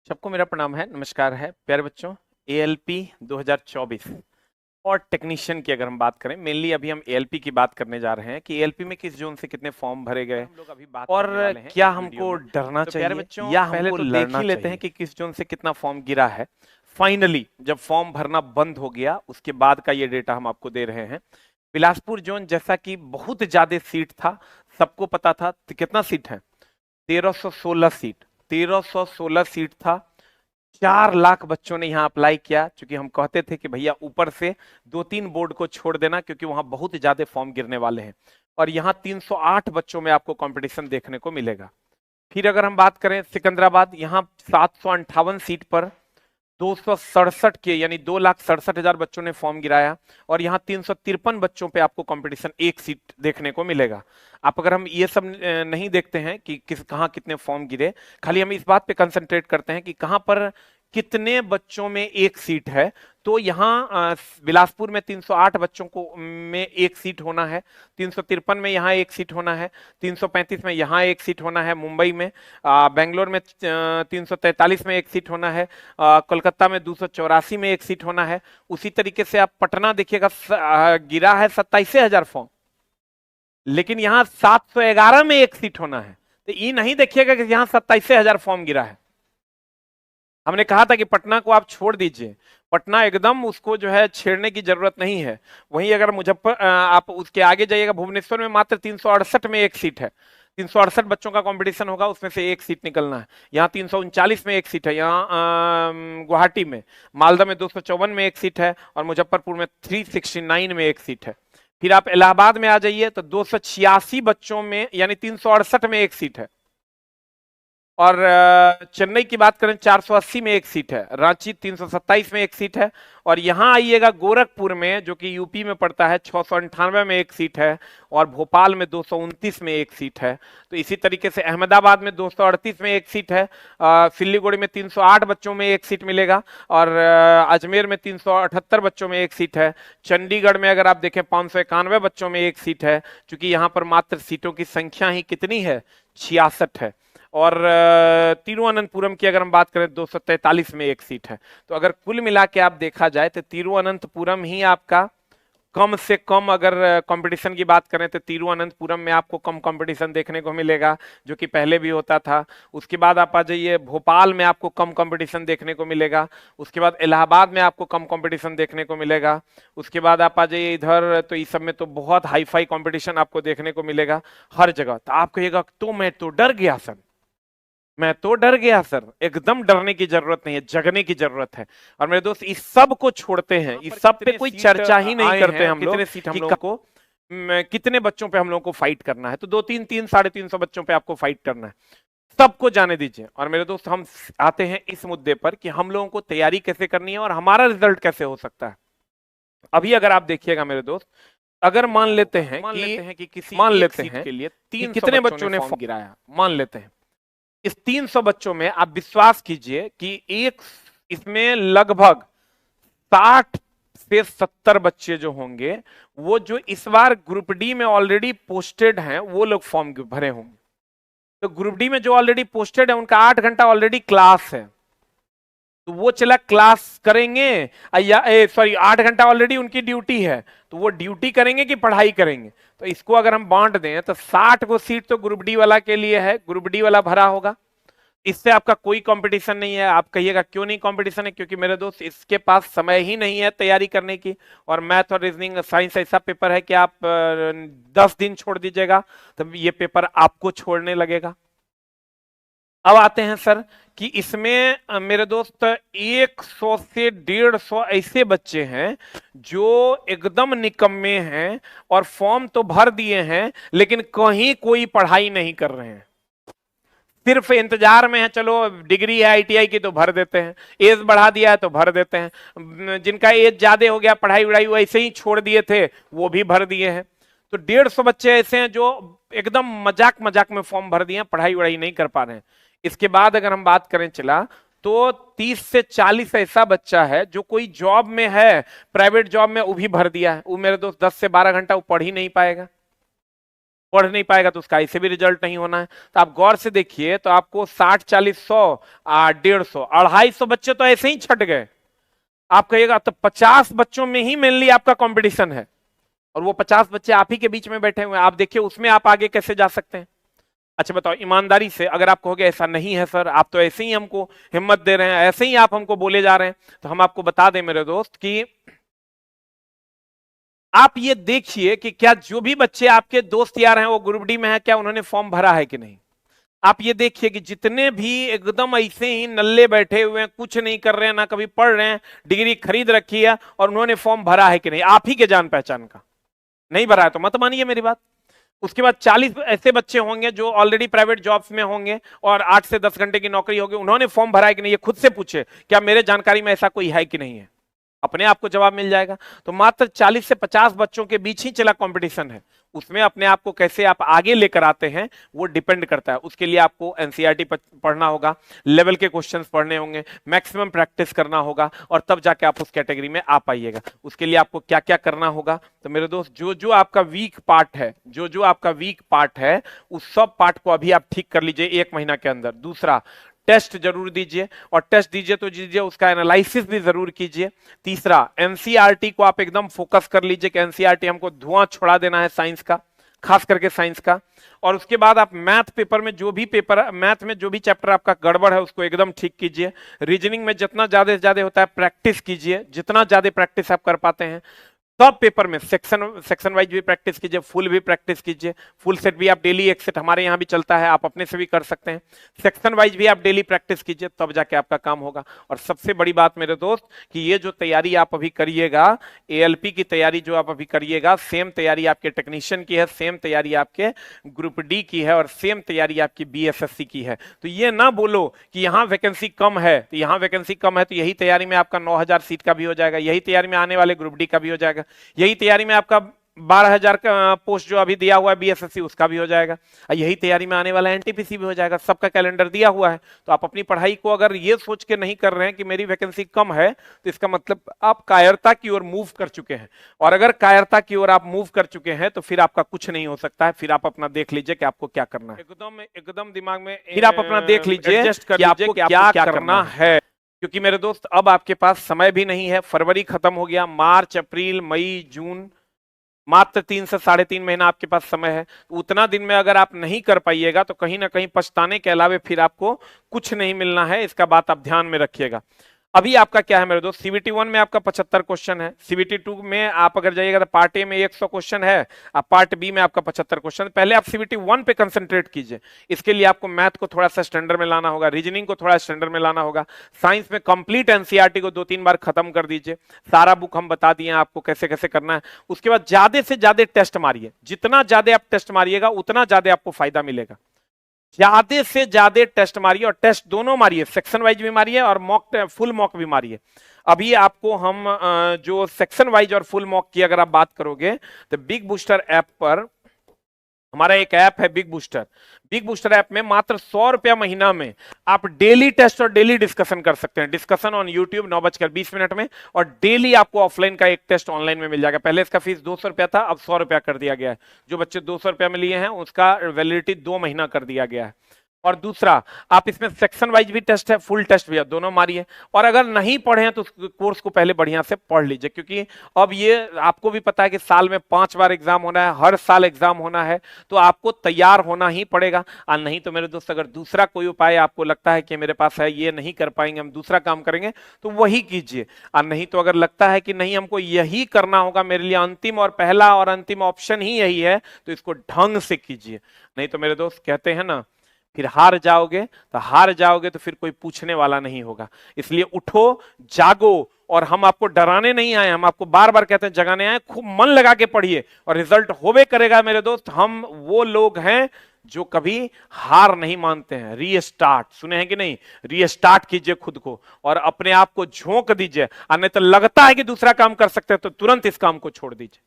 सबको मेरा प्रणाम है, नमस्कार है प्यारे बच्चों। एएलपी 2024 और टेक्नीशियन की अगर हम बात करें, मेनली अभी हम एएलपी की बात करने जा रहे हैं कि एएलपी में किस जोन से कितने फॉर्म भरे गए हम लोग अभी बात और करने वाले हैं क्या इस वीडियो हमको में। डरना तो प्यारे चाहिए बच्चों, या पहले हमको तो देख लड़ना ही लेते हैं चाहिए। कि किस जोन से कितना फॉर्म गिरा है। फाइनली जब फॉर्म भरना बंद हो गया उसके बाद का ये डेटा हम आपको दे रहे हैं। बिलासपुर जोन जैसा कि बहुत ज्यादा सीट था, सबको पता था। तो कितना सीट है? 1316 सीट। 1316 सीट था। 4 लाख बच्चों ने यहाँ अप्लाई किया, क्योंकि हम कहते थे कि भैया ऊपर से 2-3 बोर्ड को छोड़ देना क्योंकि वहां बहुत ज्यादा फॉर्म गिरने वाले हैं। और यहाँ 308 बच्चों में आपको कंपटीशन देखने को मिलेगा। फिर अगर हम बात करें सिकंदराबाद, यहाँ 758 सीट पर 267 के यानी 2,67,000 बच्चों ने फॉर्म गिराया। और यहाँ 353 बच्चों पे आपको कंपटीशन एक सीट देखने को मिलेगा। आप अगर हम ये सब नहीं देखते हैं कि किस कहाँ कितने फॉर्म गिरे, खाली हम इस बात पे कंसंट्रेट करते हैं कि कहाँ पर कितने बच्चों में एक सीट है। तो यहाँ बिलासपुर में 308 बच्चों को में एक सीट होना है, 353 में यहाँ एक सीट होना है, 335 में यहाँ एक सीट होना है, मुंबई में बेंगलोर में 343 में एक सीट होना है, कोलकाता में 284 में एक सीट होना है। उसी तरीके से आप पटना देखिएगा, गिरा है 27,000 फॉर्म, लेकिन यहाँ 711 में एक सीट होना है। तो ये नहीं देखिएगा कि यहाँ 27,000 फॉर्म गिरा है। हमने कहा था कि पटना को आप छोड़ दीजिए, पटना एकदम उसको जो है छेड़ने की जरूरत नहीं है। वहीं अगर आप उसके आगे जाइएगा, भुवनेश्वर में मात्र 368 में एक सीट है। 368 बच्चों का कंपटीशन होगा, उसमें से एक सीट निकलना है। यहाँ 339 में एक सीट है। यहाँ गुवाहाटी में, मालदा में 254 में एक सीट है, और मुजफ्फरपुर में 369 में एक सीट है। फिर आप इलाहाबाद में आ जाइए तो 286 बच्चों में यानी 368 में एक सीट है। और चेन्नई की बात करें 480 में एक सीट है, रांची 327 में एक सीट है। और यहाँ आइएगा गोरखपुर में, जो कि यूपी में पड़ता है, 698 में एक सीट है। और भोपाल में 229 में एक सीट है। तो इसी तरीके से अहमदाबाद में 238 में एक सीट है। सिल्लीगुड़ी में 308 बच्चों में एक सीट मिलेगा। और अजमेर में 378 बच्चों में एक सीट है। चंडीगढ़ में अगर आप देखें 591 बच्चों में एक सीट है, क्योंकि यहाँ पर मात्र सीटों की संख्या ही कितनी है, 66 है। और तिरुवनंतपुरम की अगर हम बात करें 243 में एक सीट है। तो अगर कुल मिला के आप देखा जाए तो तिरुवनंतपुरम ही आपका कम से कम, अगर कंपटीशन की बात करें तो तिरुवनंतपुरम में आपको कम कंपटीशन देखने को मिलेगा, जो कि पहले भी होता था। उसके बाद आप आ जाइए भोपाल में, आपको कम कंपटीशन देखने को मिलेगा। उसके बाद इलाहाबाद में आपको कम कंपटीशन देखने को मिलेगा। उसके बाद आप आ जाइए इधर, तो इस सब में तो बहुत हाई फाई कॉम्पिटिशन आपको देखने को मिलेगा हर जगह। तो आप कहिएगा तो मैं तो डर गया सर, मैं तो डर गया सर। एकदम डरने की जरूरत नहीं है, जगने की जरूरत है। और मेरे दोस्त इस सब को छोड़ते हैं, इस सब पे कोई चर्चा ही नहीं करते हम लोग। कितने सीट हम लोगों को, कितने बच्चों पे हम लोगों को फाइट करना है। तो 2-3, 300-350 बच्चों पे आपको फाइट करना है, सबको जाने दीजिए। और मेरे दोस्त, हम आते हैं इस मुद्दे पर कि हम लोगों को तैयारी कैसे करनी है और हमारा रिजल्ट कैसे हो सकता है। अभी अगर आप देखिएगा मेरे दोस्त, अगर मान लेते हैं कि किसी मान लेते हैं के लिए कितने बच्चों ने फॉर्म गिराया, मान लेते हैं इस 300 बच्चों में, आप विश्वास कीजिए कि एक इसमें लगभग 60 से 70 बच्चे जो होंगे, वो जो इस बार ग्रुप डी में ऑलरेडी पोस्टेड हैं, वो लोग फॉर्म भरे होंगे। तो ग्रुप डी में जो ऑलरेडी पोस्टेड है उनका 8 घंटा ऑलरेडी क्लास है, तो वो चला क्लास करेंगे, या सॉरी 8 घंटा ऑलरेडी उनकी ड्यूटी है, तो वो ड्यूटी करेंगे कि पढ़ाई करेंगे। तो इसको अगर हम बांट दें तो 60 को सीट तो ग्रुप डी वाला के लिए है, ग्रुप डी वाला भरा होगा। इससे आपका कोई कंपटीशन नहीं है। आप कहिएगा क्यों नहीं कंपटीशन है? क्योंकि मेरे दोस्त, इसके पास समय ही नहीं है तैयारी करने की। और मैथ और रीजनिंग साइंस ऐसा पेपर है कि आप 10 दिन छोड़ दीजिएगा तब ये पेपर आपको छोड़ने लगेगा। अब आते हैं सर कि इसमें मेरे दोस्त 100 से 150 ऐसे बच्चे हैं जो एकदम निकम्मे हैं और फॉर्म तो भर दिए हैं, लेकिन कहीं कोई पढ़ाई नहीं कर रहे हैं, सिर्फ इंतजार में है। चलो डिग्री है आईटीआई की तो भर देते हैं, एज बढ़ा दिया है तो भर देते हैं। जिनका एज ज्यादा हो गया, पढ़ाई वढ़ाई वैसे ही छोड़ दिए थे, वो भी भर दिए हैं। तो 150 बच्चे ऐसे हैं जो एकदम मजाक मजाक में फॉर्म भर दिए हैं, पढ़ाई वढ़ाई नहीं कर पा रहे हैं। इसके बाद अगर हम बात करें चला, तो 30 से 40 ऐसा बच्चा है जो कोई जॉब में है, प्राइवेट जॉब में, वो भी भर दिया है। वो मेरे दोस्त 10 से 12 घंटा वो पढ़ ही नहीं पाएगा, पढ़ नहीं पाएगा तो उसका ऐसे भी रिजल्ट नहीं होना है। तो आप गौर से देखिए, तो आपको 60 40 100 150 250 बच्चे तो ऐसे ही छट गए। आप कहिएगा तो 50 बच्चों में ही मेनली आपका कंपटीशन है, और वो 50 बच्चे आप ही के बीच में बैठे हुए हैं। आप देखिए उसमें आप आगे कैसे जा सकते हैं। अच्छा बताओ ईमानदारी से, अगर आप कहोगे ऐसा नहीं है सर, आप तो ऐसे ही हमको हिम्मत दे रहे हैं, ऐसे ही आप हमको बोले जा रहे हैं, तो हम आपको बता दें मेरे दोस्त कि आप ये देखिए कि क्या जो भी बच्चे आपके दोस्त यार हैं वो ग्रुप डी में है, क्या उन्होंने फॉर्म भरा है कि नहीं। आप ये देखिए कि जितने भी एकदम ऐसे ही नल्ले बैठे हुए हैं, कुछ नहीं कर रहे हैं, ना कभी पढ़ रहे हैं, डिग्री खरीद रखी है, और उन्होंने फॉर्म भरा है कि नहीं, आप ही के जान पहचान का। नहीं भरा है तो मत मानिए मेरी बात। उसके बाद 40 ऐसे बच्चे होंगे जो ऑलरेडी प्राइवेट जॉब्स में होंगे और 8 से 10 घंटे की नौकरी होगी, उन्होंने फॉर्म भरा है कि नहीं, ये खुद से पूछे क्या मेरे जानकारी में ऐसा कोई है कि नहीं है, अपने आप को जवाब मिल जाएगा। तो मात्र 40 से 50 बच्चों के बीच ही चला कंपटीशन है, उसमें अपने आप को कैसे आप आगे लेकर आते हैं वो डिपेंड करता है। उसके लिए आपको एनसीईआरटी पढ़ना होगा, लेवल के क्वेश्चंस पढ़ने होंगे, मैक्सिमम प्रैक्टिस करना होगा, और तब जाके आप उस कैटेगरी में आ पाइएगा। उसके लिए आपको क्या क्या करना होगा, तो मेरे दोस्त जो जो आपका वीक पार्ट है, जो जो आपका वीक पार्ट है, उस सब पार्ट को अभी आप ठीक कर लीजिए 1 महीना के अंदर। दूसरा, टेस्ट जरूर दीजिए, और टेस्ट दीजिए तो दीजिए उसका एनालिसिस भी जरूर कीजिए। तीसरा, एनसीईआरटी को आप एकदम फोकस कर लीजिए कि एनसीईआरटी हमको धुआं छोड़ा देना है साइंस का, खास करके साइंस का। और उसके बाद आप मैथ पेपर में जो भी पेपर, मैथ में जो भी चैप्टर आपका गड़बड़ है उसको एकदम ठीक कीजिए। रीजनिंग में जितना ज्यादा से ज्यादा होता है प्रैक्टिस कीजिए, जितना ज्यादा प्रैक्टिस आप कर पाते हैं। सब पेपर में सेक्शन वाइज भी प्रैक्टिस कीजिए, फुल भी प्रैक्टिस कीजिए। फुल सेट भी आप डेली, एक सेट हमारे यहाँ भी चलता है, आप अपने से भी कर सकते हैं। सेक्शन वाइज भी आप डेली प्रैक्टिस कीजिए, तब जाके आपका काम होगा। और सबसे बड़ी बात मेरे दोस्त कि ये जो तैयारी आप अभी करिएगा, एएलपी की तैयारी जो आप अभी करिएगा, सेम तैयारी आपके टेक्नीशियन की है, सेम तैयारी आपके ग्रुप डी की है, और सेम तैयारी आपकी बीएसएससी की है। तो ये ना बोलो कि यहाँ वैकेंसी कम है, तो यहाँ वैकेंसी कम है तो यही तैयारी में आपका 9000 सीट का भी हो जाएगा, यही तैयारी में आने वाले ग्रुप डी का भी हो जाएगा, यही तैयारी में आपका 12000 का पोस्ट जो अभी दिया हुआ है बीएसएससी उसका भी हो जाएगा, यही तैयारी में आने वाला एनटीपीसी भी हो जाएगा। सबका कैलेंडर दिया हुआ है। तो आप अपनी पढ़ाई को अगर ये सोच के नहीं कर रहे हैं कि मेरी वैकेंसी कम है, तो इसका मतलब आप कायरता की ओर मूव कर चुके हैं। और अगर कायरता की ओर आप मूव कर चुके हैं तो फिर आपका कुछ नहीं हो सकता है। फिर आप अपना देख लीजिए कि आपको क्या करना है, एकदम दिमाग में फिर आप अपना देख लीजिए कि आपको क्या करना है। क्योंकि मेरे दोस्त अब आपके पास समय भी नहीं है, फरवरी खत्म हो गया, मार्च अप्रैल मई जून, मात्र 3 से 3.5 महीना आपके पास समय है। तो उतना दिन में अगर आप नहीं कर पाइएगा तो कहीं ना कहीं पछताने के अलावा फिर आपको कुछ नहीं मिलना है, इसका बात आप ध्यान में रखिएगा। अभी आपका क्या है मेरे दोस्त, सीबीटी 1 में आपका 75 क्वेश्चन है, सीबीटी 2 में आप अगर जाइएगा तो पार्ट ए में 100 क्वेश्चन है, आप पार्ट बी में आपका 75 क्वेश्चन। पहले आप सीबीटी 1 पे कंसंट्रेट कीजिए। इसके लिए आपको मैथ को थोड़ा सा स्टैंडर्ड में लाना होगा, रीजनिंग को थोड़ा स्टैंडर्ड में लाना होगा, साइंस में कंप्लीट एनसीईआरटी को 2-3 बार खत्म कर दीजिए। सारा बुक हम बता दिए आपको कैसे कैसे करना है। उसके बाद ज्यादा से ज्यादा टेस्ट मारिए, जितना ज्यादा आप टेस्ट मारिएगा उतना ज्यादा आपको फायदा मिलेगा। ज्यादा से ज्यादा टेस्ट मारिए, और टेस्ट दोनों मारिए, सेक्शन वाइज भी मारिए और मॉक, फुल मॉक भी मारिए। अभी आपको हम जो सेक्शन वाइज और फुल मॉक की अगर आप बात करोगे तो बिग बूस्टर ऐप पर हमारा एक ऐप है big booster. Big booster app में मात्र 100 रुपया महीना में आप डेली टेस्ट और डेली डिस्कशन कर सकते हैं। डिस्कशन ऑन यूट्यूब 9:20 में, और डेली आपको ऑफलाइन का एक टेस्ट ऑनलाइन में मिल जाएगा। पहले इसका फीस 200 रुपया था, अब 100 रुपया कर दिया गया है। जो बच्चे 200 रुपया में लिए हैं उसका वैलिडिटी 2 महीना कर दिया गया है। और दूसरा, आप इसमें सेक्शन वाइज भी टेस्ट है, फुल टेस्ट भी है, दोनों मारिए। और अगर नहीं पढ़े हैं तो उस कोर्स को पहले बढ़िया से पढ़ लीजिए, क्योंकि अब ये आपको भी पता है कि साल में 5 बार एग्जाम होना है, हर साल एग्जाम होना है, तो आपको तैयार होना ही पड़ेगा। और नहीं तो मेरे दोस्त अगर दूसरा कोई उपाय आपको लगता है कि मेरे पास है, ये नहीं कर पाएंगे, हम दूसरा काम करेंगे, तो वही कीजिए। और नहीं तो अगर लगता है कि नहीं हमको यही करना होगा, मेरे लिए अंतिम और पहला और अंतिम ऑप्शन ही यही है, तो इसको ढंग से कीजिए। नहीं तो मेरे दोस्त कहते हैं ना, फिर हार जाओगे तो फिर कोई पूछने वाला नहीं होगा। इसलिए उठो, जागो, और हम आपको डराने नहीं आए, हम आपको बार बार कहते हैं जगाने आए। खूब मन लगा के पढ़िए और रिजल्ट होवे करेगा मेरे दोस्त। हम वो लोग हैं जो कभी हार नहीं मानते हैं। रीस्टार्ट सुने हैं कि नहीं, रीस्टार्ट कीजिए खुद को और अपने आप को झोंक दीजिए। और नहीं तो लगता है कि दूसरा काम कर सकते हैं तो तुरंत इस काम को छोड़ दीजिए।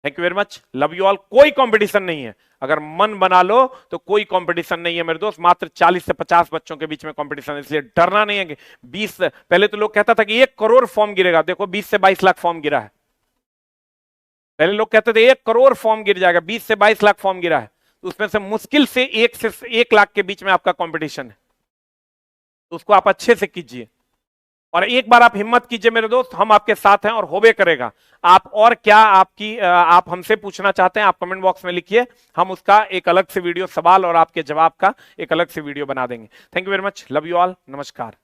Thank you very much, love you all. कोई कंपटीशन नहीं है, अगर मन बना लो तो कोई कंपटीशन नहीं है मेरे दोस्त। मात्र 40 से 50 बच्चों के बीच में कंपटीशन है, इसलिए डरना नहीं है कि 20, पहले तो लोग कहता था कि 1 करोड़ फॉर्म गिरेगा, देखो 20 से 22 लाख फॉर्म गिरा है। पहले लोग कहते थे 1 करोड़ फॉर्म गिर जाएगा, 20 से 22 लाख फॉर्म गिरा है, तो उसमें से मुश्किल से 1 लाख के बीच में आपका कंपटीशन है, तो उसको आप अच्छे से कीजिए। और एक बार आप हिम्मत कीजिए मेरे दोस्त, हम आपके साथ हैं और होबे करेगा। आप और क्या आप हमसे पूछना चाहते हैं, आप कमेंट बॉक्स में लिखिए, हम उसका एक अलग से वीडियो, सवाल और आपके जवाब का एक अलग से वीडियो बना देंगे। Thank you very much, love you all, नमस्कार।